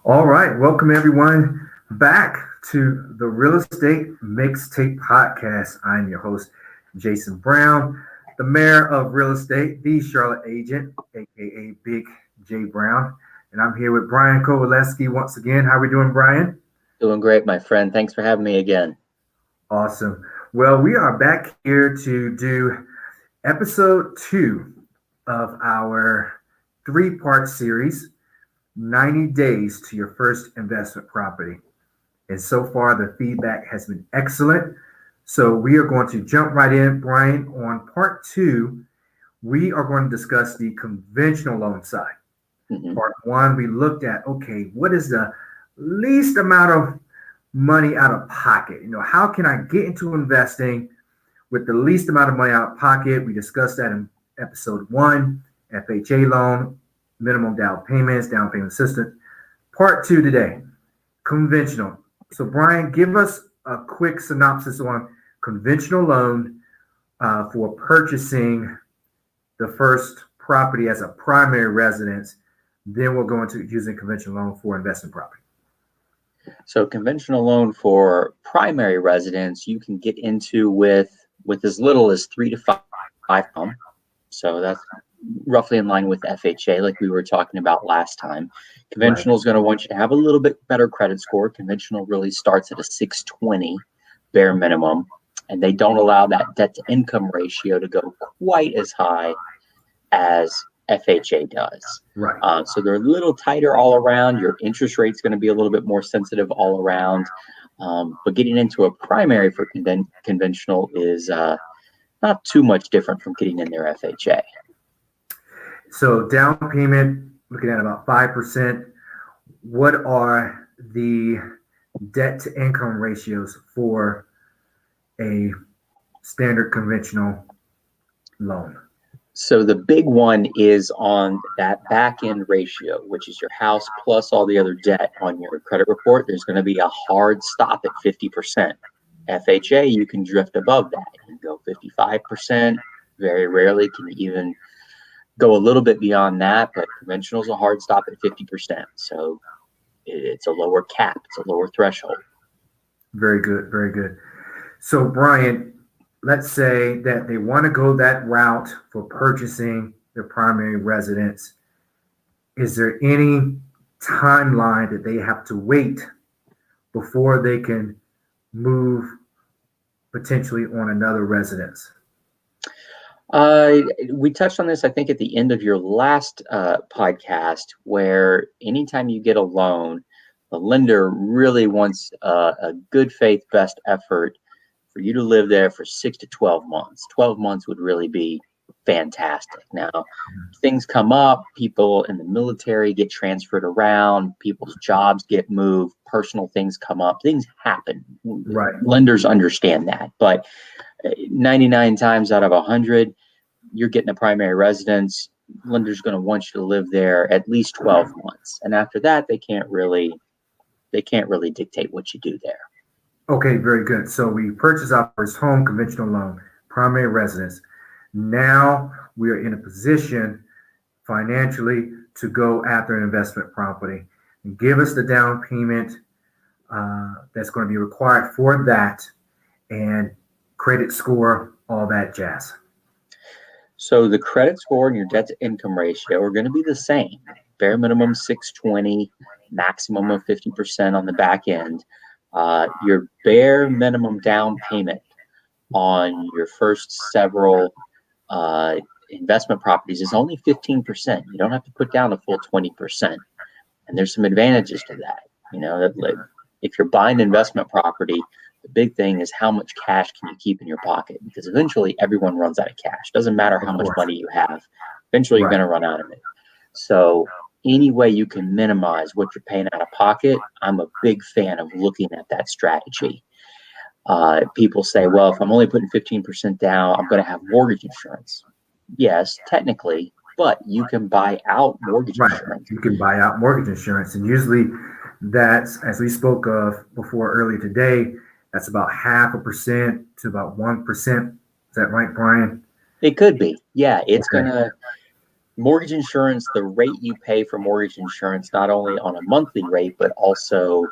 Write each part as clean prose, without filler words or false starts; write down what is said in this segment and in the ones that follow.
All right, welcome everyone back to the Real Estate Mixtape Podcast. I'm your host, Jason Brown, the mayor of real estate, the Charlotte agent, aka Big J Brown. And I'm here with Brian Kowaleski once again. How we doing, Brian? Doing great, my friend. Thanks for having me again. Awesome. Well, we are back here to do episode 2 of our 3-part series, 90 days to your first investment property. And so far, the feedback has been excellent. So we are going to jump right in, Brian. On part 2, we are going to discuss the conventional loan side. Part 1, we looked at, okay, what is the least amount of money out of pocket? How can I get into investing with the least amount of money out of pocket? We discussed that in episode 1, FHA loan, minimum down payments, down payment assistance. Part 2 today, conventional. So Brian, give us a quick synopsis on conventional loan for purchasing the first property as a primary residence. Then we'll go into using conventional loan for investment property. So conventional loan for primary residence, you can get into with as little as 3 to 5 months. So that's roughly in line with FHA, like we were talking about last time. Conventional is going to want you to have a little bit better credit score. Conventional really starts at a 620 bare minimum, and they don't allow that debt to income ratio to go quite as high as FHA does. Right. So they're a little tighter all around. Your interest rate's going to be a little bit more sensitive all around. But getting into a primary for conventional is not too much different from getting in their FHA. So down payment, looking at about 5%. What are the debt to income ratios for a standard conventional loan? So the big one is on that back end ratio, which is your house plus all the other debt on your credit report. There's going to be a hard stop at 50%. FHA, you can drift above that. You can go 55%. Very rarely can you even go a little bit beyond that, but conventional is a hard stop at 50%. So it's a lower cap. It's a lower threshold. Very good. Very good. So Brian, let's say that they want to go that route for purchasing their primary residence. Is there any timeline that they have to wait before they can move potentially on another residence? We touched on this, I think, at the end of your last podcast, where anytime you get a loan, the lender really wants a good faith, best effort for you to live there for 6 to 12 months. 12 months would really be fantastic. Now, things come up, people in the military get transferred around, people's jobs get moved, personal things come up, things happen. Right. Lenders understand that, but 99 times out of 100, you're getting a primary residence. Lender's going to want you to live there at least 12 months. And after that, they can't really dictate what you do there. Okay, very good. So we purchased our first home, conventional loan, primary residence. Now we are in a position financially to go after an investment property and give us the down payment that's going to be required for that, and credit score, all that jazz. So the credit score and your debt to income ratio are going to be the same. Bare minimum 620, maximum of 50% on the back end. Your bare minimum down payment on your first several investment properties is only 15%. You don't have to put down a full 20%. And there's some advantages to that. If you're buying investment property, the big thing is how much cash can you keep in your pocket? Because eventually everyone runs out of cash. Doesn't matter how much money you have. Eventually you're going to run out of it. So any way you can minimize what you're paying out of pocket, I'm a big fan of looking at that strategy. People say, well, if I'm only putting 15% down, I'm going to have mortgage insurance. Yes, technically, but you can buy out mortgage insurance. You can buy out mortgage insurance. And usually that's, as we spoke of before earlier today, that's about 0.5% to about 1%. Is that right, Brian? It could be. Yeah, it's going to mortgage insurance, the rate you pay for mortgage insurance, not only on a monthly rate, but also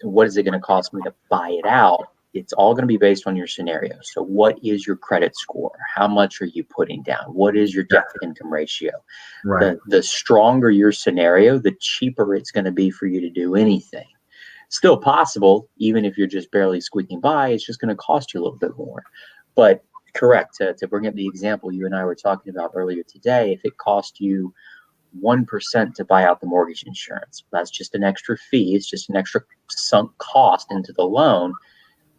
what is it going to cost me to buy it out? It's all going to be based on your scenario. So what is your credit score? How much are you putting down? What is your debt to income ratio? Right. The stronger your scenario, the cheaper it's going to be for you to do anything. Still possible, even if you're just barely squeaking by, it's just going to cost you a little bit more. But correct, to bring up the example you and I were talking about earlier today, if it cost you 1% to buy out the mortgage insurance, that's just an extra fee. It's just an extra sunk cost into the loan.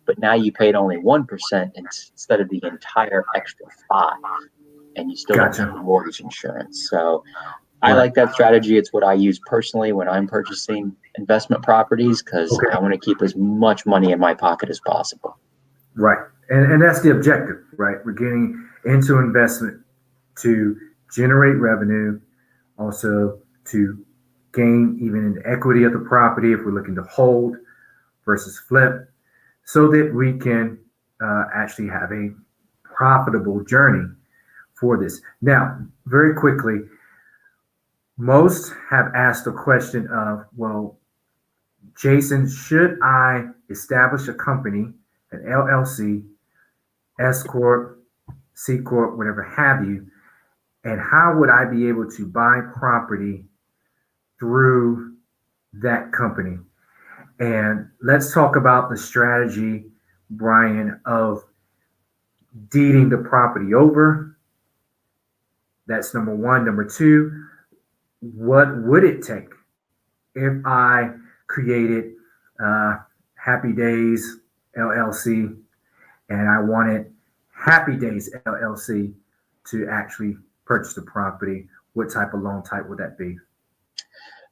But now you paid only 1% instead of the entire extra 5%, and you still don't have the mortgage insurance. So I like that strategy. It's what I use personally when I'm purchasing investment properties, because I want to keep as much money in my pocket as possible. Right. And that's the objective, right? We're getting into investment to generate revenue, also to gain even in the equity of the property if we're looking to hold versus flip, so that we can actually have a profitable journey for this. Now, very quickly, most have asked the question of, well, Jason, should I establish a company, an LLC, S Corp, C Corp, whatever have you, and how would I be able to buy property through that company? And let's talk about the strategy, Brian, of deeding the property over. That's number one. Number two, what would it take if I created Happy Days LLC and I wanted Happy Days LLC to actually purchase the property? What type of loan type would that be?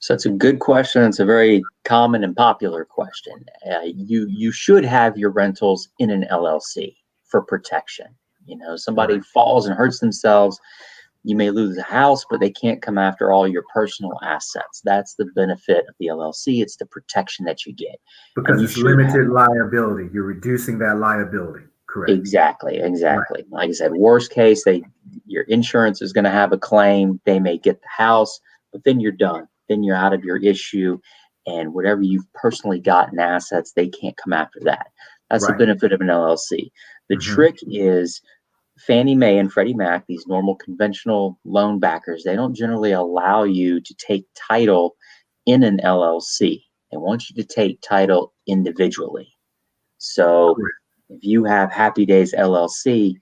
So it's a good question. It's a very common and popular question. You should have your rentals in an LLC for protection. You know, somebody falls and hurts themselves, you may lose the house, but they can't come after all your personal assets. That's the benefit of the LLC. It's the protection that you get. Because it's limited liability. You're reducing that liability. Correct. Exactly. Right. Like I said, worst case, your insurance is going to have a claim. They may get the house, but then you're done. Then you're out of your issue, and whatever you've personally got in assets, they can't come after that. That's the benefit of an LLC. The trick is Fannie Mae and Freddie Mac, these normal conventional loan backers, they don't generally allow you to take title in an LLC. They want you to take title individually. So if you have Happy Days LLC,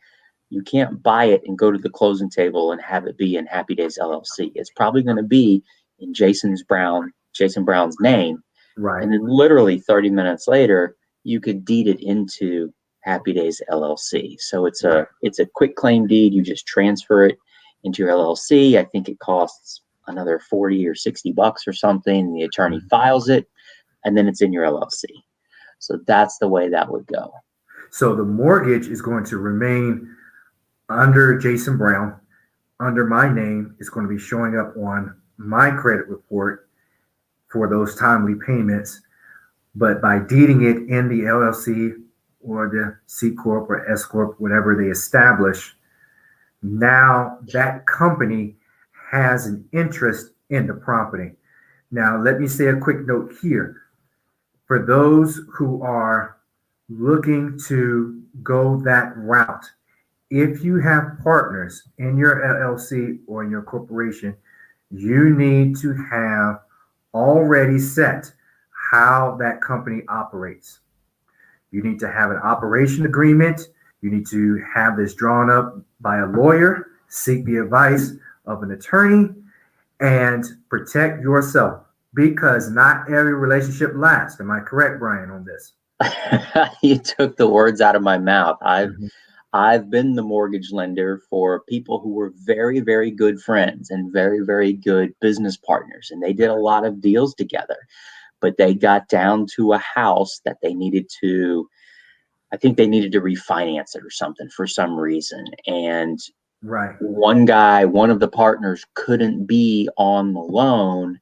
you can't buy it and go to the closing table and have it be in Happy Days LLC. It's probably going to be in Jason Brown's name. Right. And then literally 30 minutes later, you could deed it into Happy Days LLC. So it's a quick claim deed. You just transfer it into your LLC. I think it costs another 40 or 60 bucks or something. The attorney files it, and then it's in your LLC. So that's the way that would go. So the mortgage is going to remain under Jason Brown, under my name. It's going to be showing up on my credit report for those timely payments. But by deeding it in the LLC or the C Corp or S Corp, whatever they establish, now that company has an interest in the property. Now, let me say a quick note here. For those who are looking to go that route, if you have partners in your LLC or in your corporation, you need to have already set how that company operates. You need to have an operation agreement. You need to have this drawn up by a lawyer, seek the advice of an attorney, and protect yourself, because not every relationship lasts. Am I correct, Brian, on this? You took the words out of my mouth. I've been the mortgage lender for people who were very, very good friends and very, very good business partners. And they did a lot of deals together, but they got down to a house that they needed to, I think they needed to refinance it or something for some reason. And one of the partners couldn't be on the loan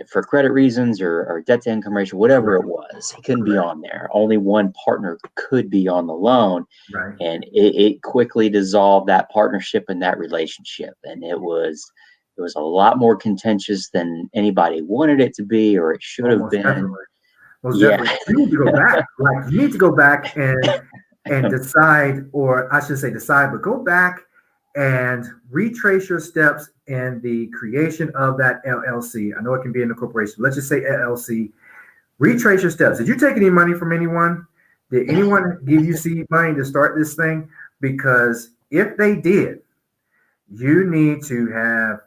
for credit reasons or debt to income ratio, whatever it was, he couldn't be on there. Only one partner could be on the loan. Right. And it quickly dissolved that partnership and that relationship. And it was a lot more contentious than anybody wanted it to be, or it should have been. Definitely. Most Yeah. definitely. You need to go back. Like, you need to go back and decide, or I should say decide, but go back and retrace your steps in the creation of that LLC. I know it can be in the corporation. Let's just say LLC. Retrace your steps. Did you take any money from anyone? Did anyone give you seed money to start this thing? Because if they did, you need to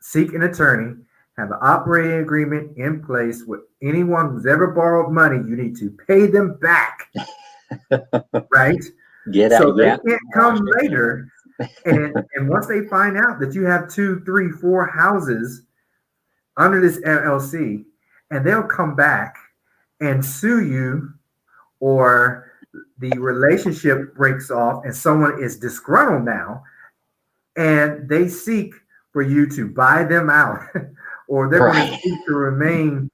seek an attorney, have an operating agreement in place with anyone who's ever borrowed money. You need to pay them back, right? So they can't come later. And once they find out that you have 2, 3, 4 houses under this LLC, and they'll come back and sue you, or the relationship breaks off and someone is disgruntled now, and they seek for you to buy them out, or they're going to seek to remain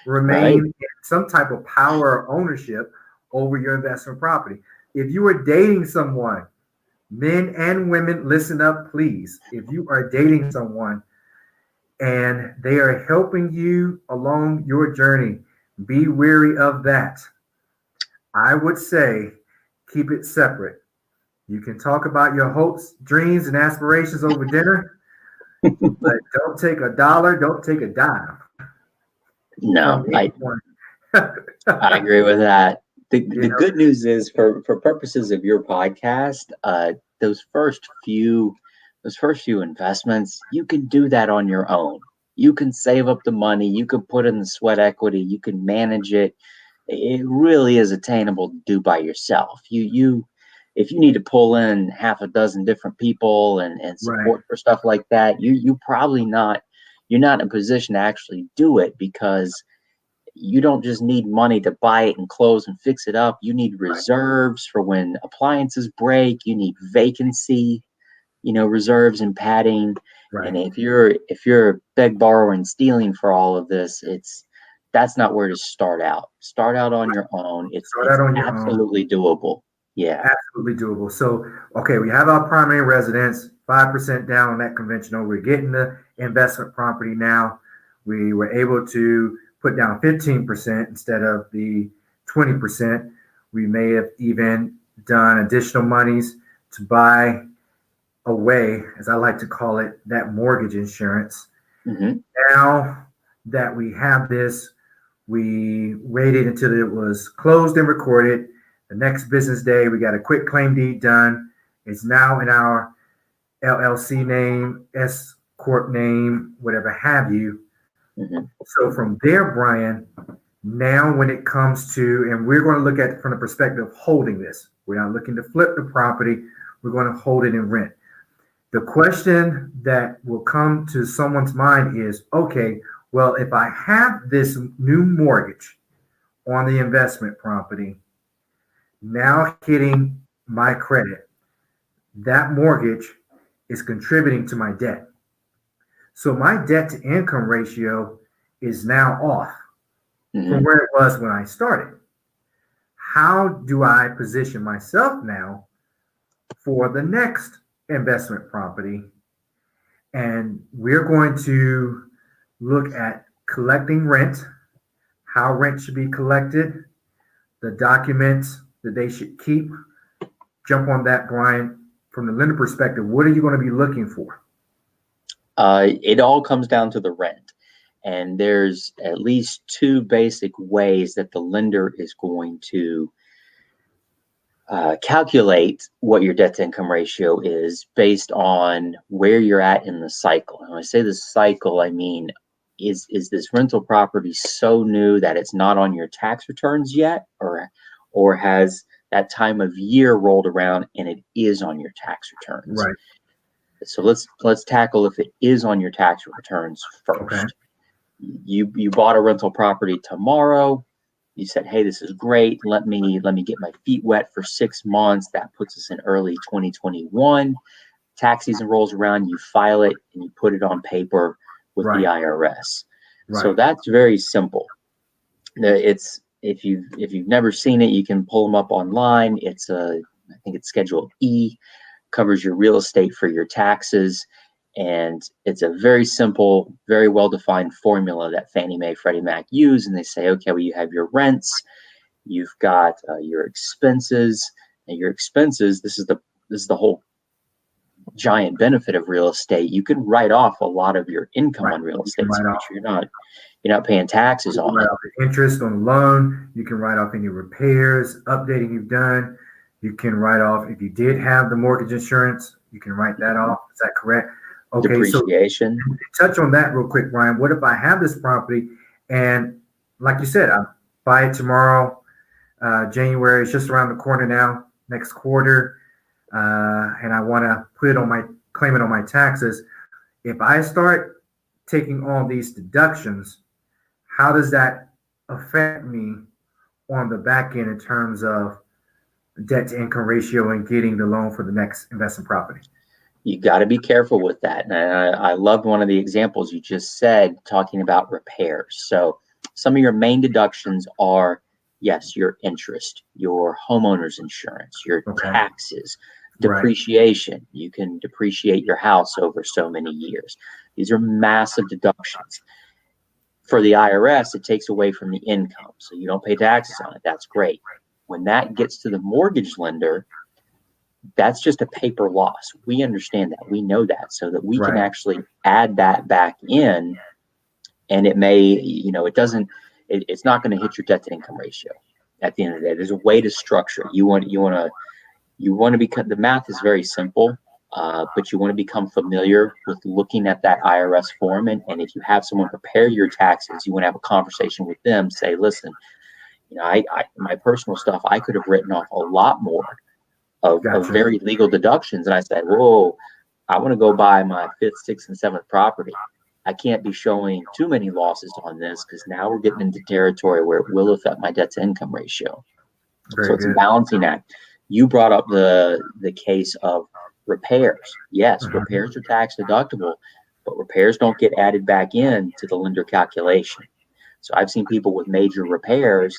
in some type of power or ownership over your investment property. If you are dating someone, men and women, listen up, please. If you are dating someone and they are helping you along your journey, be wary of that. I would say keep it separate. You can talk about your hopes, dreams, and aspirations over dinner, but don't take a dollar, don't take a dime. No, I agree with that. The good news is, for purposes of your podcast, those first few investments, you can do that on your own. You can save up the money, you can put in the sweat equity, you can manage it. It really is attainable to do by yourself. If you need to pull in half a dozen different people and support for stuff like that, you're not in a position to actually do it, because you don't just need money to buy it and close and fix it up. You need reserves for when appliances break. You need vacancy, reserves and padding. Right. And if you're beg, borrow, and stealing for all of this, that's not where to start out. Start out on your own. It's absolutely doable. Yeah, absolutely doable. So, okay, we have our primary residence, 5% down on that conventional. We're getting the investment property now. We were able to put down 15% instead of the 20%. We may have even done additional monies to buy away, as I like to call it, that mortgage insurance. Mm-hmm. Now that we have this, we waited until it was closed and recorded. The next business day, we got a quick claim deed done. It's now in our LLC name, S Corp name, whatever have you. Mm-hmm. So from there, Brian, now when it comes to, and we're going to look at it from the perspective of holding this. We're not looking to flip the property. We're going to hold it in rent. The question that will come to someone's mind is, okay, well, if I have this new mortgage on the investment property, now hitting my credit, that mortgage is contributing to my debt. So my debt to income ratio is now off from where it was when I started. How do I position myself now for the next investment property? And we're going to look at collecting rent, how rent should be collected, the documents that they should keep. Jump on that, Brian. From the lender perspective, what are you going to be looking for? It all comes down to the rent. And there's at least 2 basic ways that the lender is going to calculate what your debt to income ratio is based on where you're at in the cycle. And when I say the cycle, I mean, is this rental property so new that it's not on your tax returns yet, or has that time of year rolled around and it is on your tax returns? Right. So let's tackle if it is on your tax returns first. Okay. You bought a rental property tomorrow. You said, hey, this is great. Let me get my feet wet for 6 months. That puts us in early 2021. Tax season rolls around, you file it and you put it on paper with the IRS. So Right. that's very simple. It's if you've never seen it, you can pull them up online. I think it's Schedule E, covers your real estate for your taxes. And it's a very simple, very well defined formula that Fannie Mae, Freddie Mac use. And they say, okay, well, you have your rents, you've got your expenses, and your expenses. This is the whole giant benefit of real estate. You can write off a lot of your income Right. on real You can estate, so write make off. sure you're not paying taxes You can on write it. off the interest on the loan. You can write off any repairs, updating you've done. You can write off if you did have the mortgage insurance. You can write that off. Is that correct? Okay, so Depreciation. touch on that real quick, Ryan. What if I have this property and, like you said, I buy it tomorrow? January is just around the corner now, next quarter, and I want to claim it on my taxes. If I start taking all these deductions, how does that affect me on the back end in terms of debt to income ratio and getting the loan for the next investment property? You got to be careful with that. And I loved one of the examples you just said, talking about repairs. So some of your main deductions are, yes, your interest, your homeowner's insurance, your Okay. taxes, Right. depreciation. You can depreciate your house over so many years. These are massive deductions. For the IRS, it takes away from the income. So you don't pay taxes on it. That's great. When that gets to the mortgage lender, that's just a paper loss. We understand that. We know that, so that we can Right. actually add that back in. And it may, it's not going to hit your debt to income ratio at the end of the day. There's a way to structure it. You want to become, the math is very simple, but you want to become familiar with looking at that IRS form. And if you have someone prepare your taxes, you want to have a conversation with them, say, listen, my personal stuff, I could have written off a lot more of Gotcha. very legal deductions. And I said, whoa, I want to go buy my fifth, sixth, and seventh property. I can't be showing too many losses on this, because now we're getting into territory where it will affect my debt to income ratio. Very So it's a good. balancing act. You brought up the case of repairs. Yes, Mhm. repairs are tax deductible, but repairs don't get added back in to the lender calculation. So I've seen people with major repairs,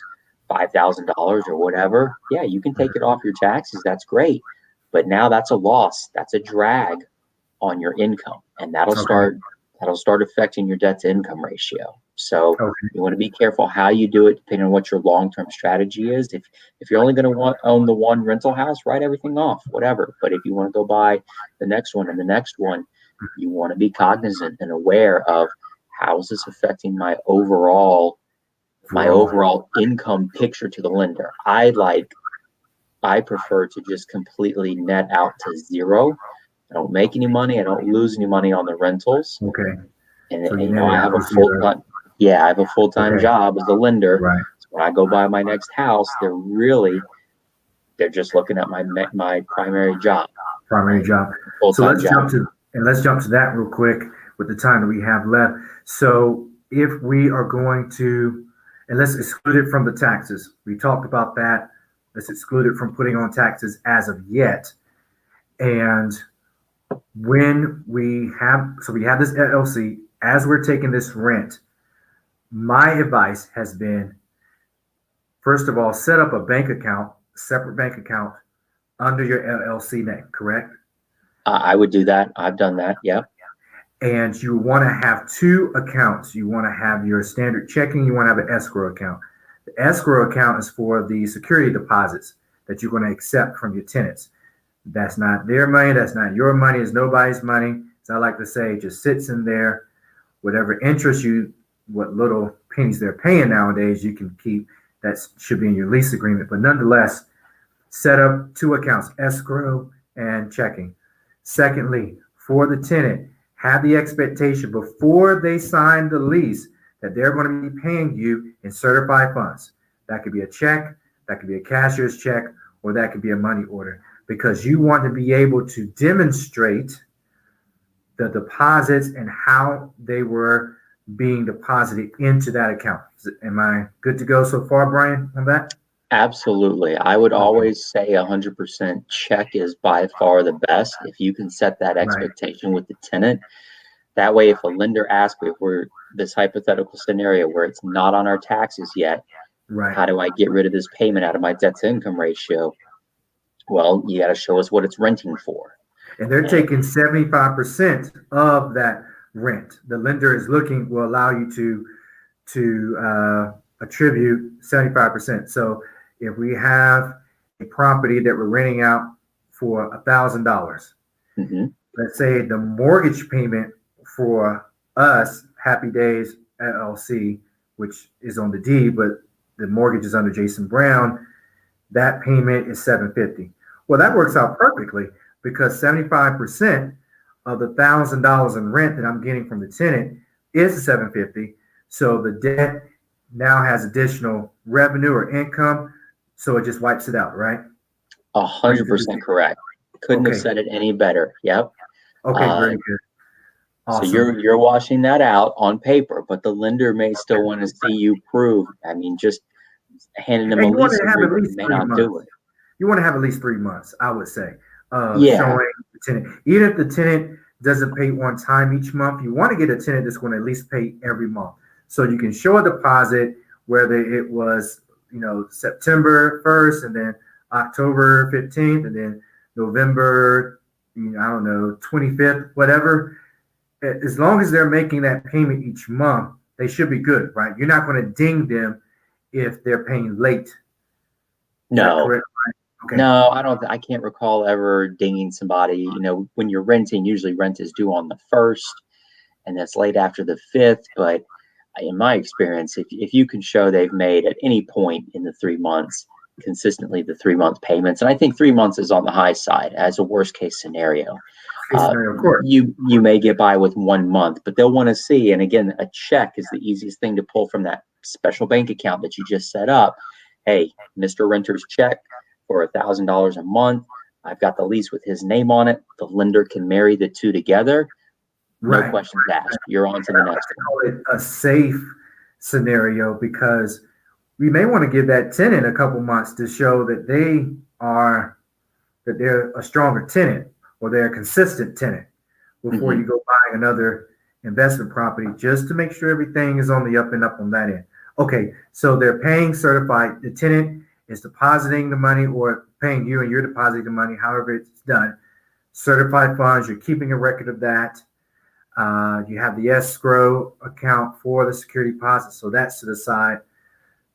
$5,000 or whatever. Yeah, you can take it off your taxes. That's great. But now that's a loss. That's a drag on your income. And that'll Okay. start affecting your debt to income ratio. So Okay. you want to be careful how you do it, depending on what your long-term strategy is. If you're only going to own the one rental house, write everything off, whatever. But if you want to go buy the next one and the next one, you want to be cognizant and aware of, how is this affecting my overall income picture to the lender. I prefer to just completely net out to zero. I don't make any money. I don't lose any money on the rentals. Okay. And, So and you you net know, it I out have a to zero. full-time, yeah, I have a full-time Okay. job as a lender. Right. So when I go buy my next house, they're just looking at my primary job, Primary job. So full-time job. let's jump to that real quick with the time that we have left. So if we are going to, and let's exclude it from the taxes. We talked about that. Let's exclude it from putting on taxes as of yet. And when we have this LLC, as we're taking this rent, my advice has been, first of all, set up a bank account, separate bank account under your LLC name, correct? I would do that. I've done that. Yeah. And you want to have two accounts. You want to have your standard checking, you want to have an escrow account. The escrow account is for the security deposits that you're going to accept from your tenants. That's not their money. That's not your money. It's nobody's money. So I like to say, it just sits in there. Whatever interest what little pennies they're paying nowadays, you can keep. That should be in your lease agreement. But nonetheless, set up two accounts, escrow and checking. Secondly, for the tenant, have the expectation before they sign the lease that they're going to be paying you in certified funds. That could be a check, that could be a cashier's check, or that could be a money order, because you want to be able to demonstrate the deposits and how they were being deposited into that account. Am I good to go so far, Brian, on that? Absolutely. I would always say 100% check is by far the best. If you can set that Right. expectation with the tenant, That way, if a lender asks me if we're this hypothetical scenario where it's not on our taxes yet, Right. how do I get rid of this payment out of my debt to income ratio? Well, you got to show us what it's renting for. And they're taking 75% of that rent. The lender will allow you to attribute 75%. So if we have a property that we're renting out for $1,000, Mm-hmm. let's say the mortgage payment for us, Happy Days LLC, which is on the deed, but the mortgage is under Jason Brown, that payment is $750. Well, that works out perfectly because 75% of the $1,000 in rent that I'm getting from the tenant is $750. So the debt now has additional revenue or income, so it just wipes it out, right? 100% correct. Couldn't have said it any better. Yep. Okay, very good. Awesome. So you're washing that out on paper, but the lender may still want to see you prove. I mean, just handing them a lease agreement may not do it. You want to have at least 3 months, I would say, Yeah. showing the tenant. Even if the tenant doesn't pay one time each month, you want to get a tenant that's going to at least pay every month. So you can show a deposit, whether it was, September 1st and then October 15th and then November, 25th, whatever. As long as they're making that payment each month, they should be good, right? You're not going to ding them if they're paying late. No. Okay. No, I can't recall ever dinging somebody. When you're renting, usually rent is due on the 1st and that's late after the 5th. But in my experience, if you can show they've made at any point in the 3 months consistently the 3-month payments, and I think 3 months is on the high side as a worst case scenario. Of course. You may get by with 1 month, but they'll want to see. And again, a check is the easiest thing to pull from that special bank account that you just set up. Hey, Mr. Renter's check for $1,000 a month. I've got the lease with his name on it. The lender can marry the two together. No questions asked. You're on to the next one. Call it a safe scenario because we may want to give that tenant a couple months to show that they're a stronger tenant or they're a consistent tenant before you go buying another investment property, just to make sure everything is on the up and up on that end. Okay, so they're paying certified. The tenant is depositing the money or paying you and you're depositing the money, however it's done. Certified funds, you're keeping a record of that. You have the escrow account for the security deposit, so that's to the side.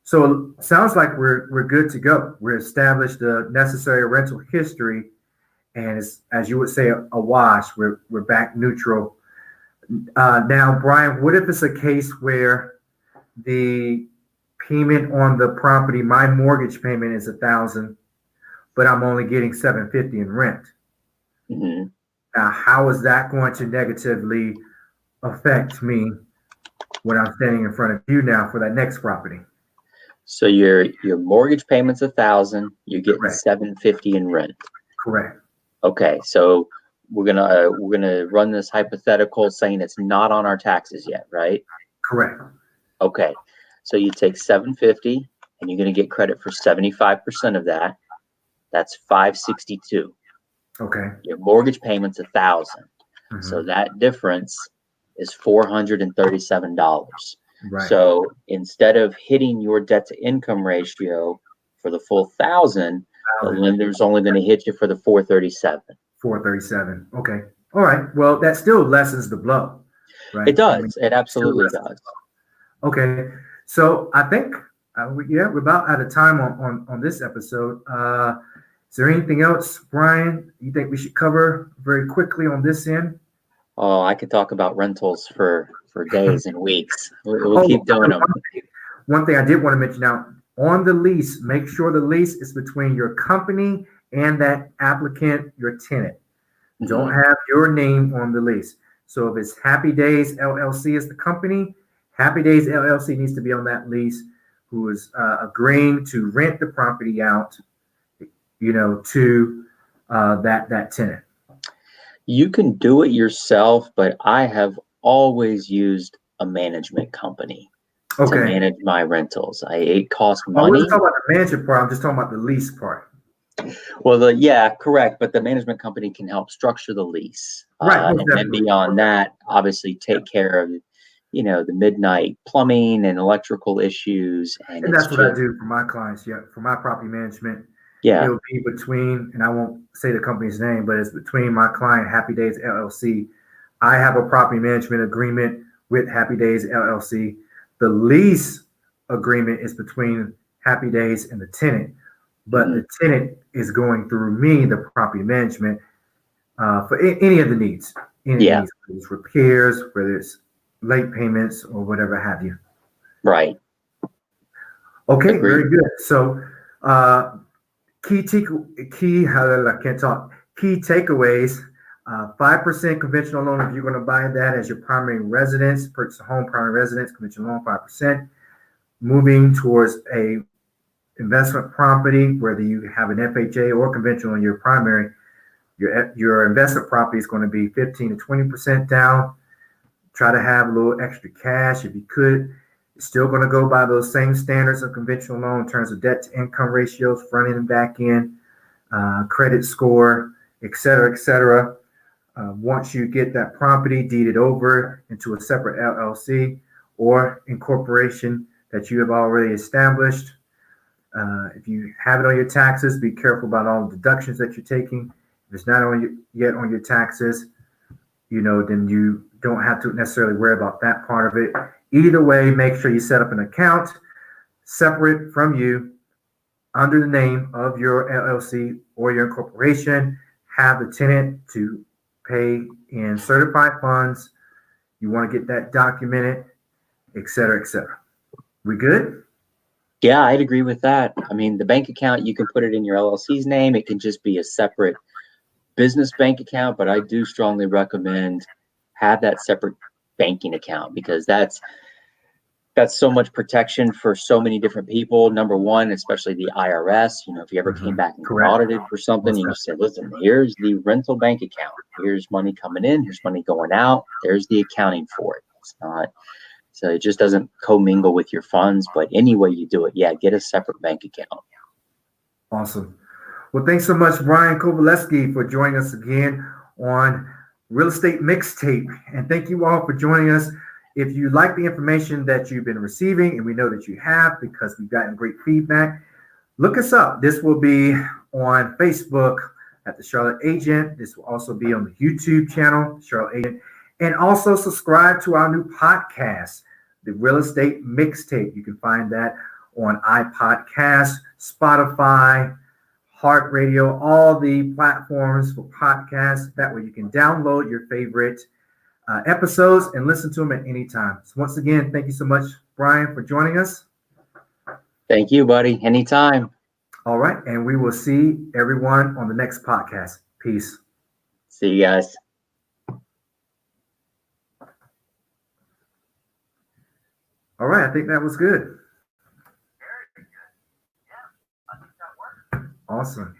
So it sounds like we're good to go. We established the necessary rental history, and it's, as you would say, a wash. We're back neutral. Now, Brian, what if it's a case where the payment on the property, my mortgage payment is $1,000, but I'm only getting $750 in rent? Mm-hmm. Now, how is that going to negatively affect me when I'm standing in front of you now for that next property? So your mortgage payment's $1,000. You're getting $750 in rent. Correct. Okay, so we're gonna run this hypothetical saying it's not on our taxes yet, right? Correct. Okay, so you take $750 and you're gonna get credit for 75% of that. That's $562. Okay. Your mortgage payment's $1,000. So that difference is $437. Right. So instead of hitting your debt to income ratio for the full $1,000, the lender's only going to hit you for the $437. $437. Okay. All right. Well, that still lessens the blow, right? It does. It absolutely does. Okay. So I think we're about out of time on this episode. Is there anything else, Brian, you think we should cover very quickly on this end? Oh, I could talk about rentals for days and weeks. We'll keep doing them. One thing I did want to mention now, on the lease, make sure the lease is between your company and that applicant, your tenant. Don't have your name on the lease. So if it's Happy Days LLC is the company, Happy Days LLC needs to be on that lease, who is agreeing to rent the property out, to that tenant. You can do it yourself, but I have always used a management company to manage my rentals. It costs money. I'm not talking about the management part. I'm just talking about the lease part. Well, yeah, correct. But the management company can help structure the lease. Right, most And then definitely. beyond that, obviously take care of, the midnight plumbing and electrical issues. And And it's that's what I just, do for my clients. Yeah, for my property management, yeah. it'll be between, and I won't say the company's name, but it's between my client, Happy Days LLC. I have a property management agreement with Happy Days LLC. The lease agreement is between Happy Days and the tenant, but Mhm. the tenant is going through me, the property management, for any of the needs, any Yeah, needs, whether it's repairs, whether it's late payments, or whatever have you. right. Okay, Agreed. very good. So, uh, key, I can't talk. Key takeaways: 5% conventional loan if you're going to buy that as your primary residence, purchase a home, primary residence, conventional loan 5%. Moving towards a investment property, whether you have an FHA or conventional in your primary, your investment property is going to be 15 to 20% down. Try to have a little extra cash if you could. It's still going to go by those same standards of conventional loan in terms of debt to income ratios, front end and back end, credit score, et cetera, et cetera. Once you get that property deeded over into a separate LLC or incorporation that you have already established, if you have it on your taxes, be careful about all the deductions that you're taking. If it's not yet on your taxes, then you don't have to necessarily worry about that part of it. Either way, make sure you set up an account separate from you under the name of your LLC or your incorporation. Have the tenant to pay in certified funds. You want to get that documented, et cetera, et cetera. We good? Yeah, I'd agree with that. I mean, the bank account, you can put it in your LLC's name. It can just be a separate business bank account, but I do strongly recommend have that separate banking account because that's so much protection for so many different people. Number one, especially the IRS. If you ever came back and got Correct. audited for something, Most you just say, listen, here's the rental bank account. Here's money coming in. Here's money going out. There's the accounting for it. It's not, so it just doesn't commingle with your funds. But any way you do it, yeah, get a separate bank account. Awesome. Well, thanks so much, Brian Kovaleski, for joining us again on Real Estate Mixtape. And thank you all for joining us. If you like the information that you've been receiving, and we know that you have because we've gotten great feedback, look us up. This will be on Facebook at the Charlotte Agent. This will also be on the YouTube channel, Charlotte Agent. And also subscribe to our new podcast, the Real Estate Mixtape. You can find that on iPodcast, Spotify, Heart Radio, all the platforms for podcasts. That way you can download your favorite episodes and listen to them at any time. So once again, thank you so much, Brian, for joining us. Thank you, buddy. Anytime. All right. And we will see everyone on the next podcast. Peace. See you guys. All right. I think that was good. Awesome.